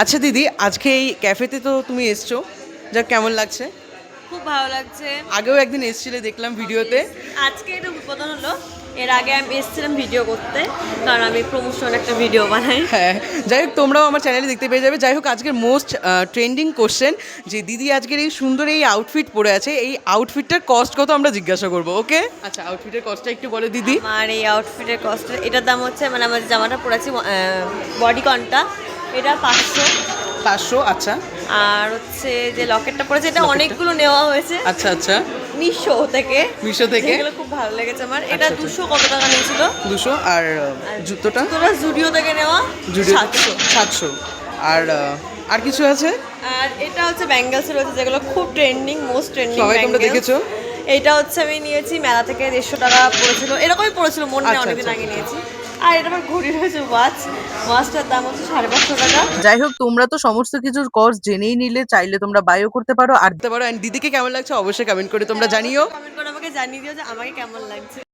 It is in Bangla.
আচ্ছা দিদি, আজকে এই ক্যাফেতে তো তুমি এসছো, যাক কেমন লাগছে? খুব ভালো লাগছে। আগেও একদিন এসছিলে দেখলাম ভিডিওতে। আজকে এটা উদ্বোধন হলো। এর আগে আমি এসেছিলাম ভিডিও করতে, কারণ আমি প্রমোশন একটা ভিডিও বানাই। হ্যাঁ, যাই হোক তোমরাও আমার চ্যানেলে দেখতে পেয়ে যাবে। যাই হোক আজকের মোস্ট ট্রেন্ডিং কোশ্চেন, যে দিদি আজকের এই সুন্দর এই আউটফিট পরে আছে, এই আউটফিটটার কস্ট কত আমরা জিজ্ঞাসা করবো, ওকে? আচ্ছা, আউটফিটের কস্টটা একটু বলো দিদি। আমার এই আউটফিটের কস্ট, এটার দাম হচ্ছে, মানে আমার জামাটা পরেছি বডিকনটা, এটা 500। 500, আচ্ছা। আর হচ্ছে যে লকেটটা পরেছে, এটা লকেটটা? অনেকগুলো নেওয়া হয়েছে আচ্ছা আচ্ছা, মিশো থেকে। মিশো থেকে? এগুলো খুব ভালো লেগেছে আমার। এটা আচ্ছা, আচ্ছা। 200 কত টাকা নিয়েছিল? 200। আর জুতোটা? তোরা জুডিও থেকে নেওয়া জুডিও 700। 700। আর আর কিছু আছে? আর এটা হচ্ছে ব্যাঙ্গেলস রয়েছে, যেগুলো খুব ট্রেন্ডিং, মোস্ট ট্রেন্ডিং সবাই তোমরা দেখেছো? এটা হচ্ছে আমি নিয়েছি মেলা থেকে, 150 টাকা পড়েছিল, এরকমই পড়েছিল, মনে নেই, আচ্ছা, অনেকদিন আচ্ছা। আগে নিয়েছি। আর এটা আমার ঘড়ি রয়েছে, ওয়াচটার দাম হচ্ছে 550 টাকা। যাই হোক তোমরা তো সমস্ত কিছুর কস্ট জেনেই নিলে, চাইলে তোমরা বাইও করতে পারো আর দিতে পারো। এন্ড দিদিকে কেমন লাগছে অবশ্যই কমেন্ট করে তোমরা জানিও। কমেন্ট করে আমাকে জানিয়ে দিও যে আমাকে কেমন লাগছে।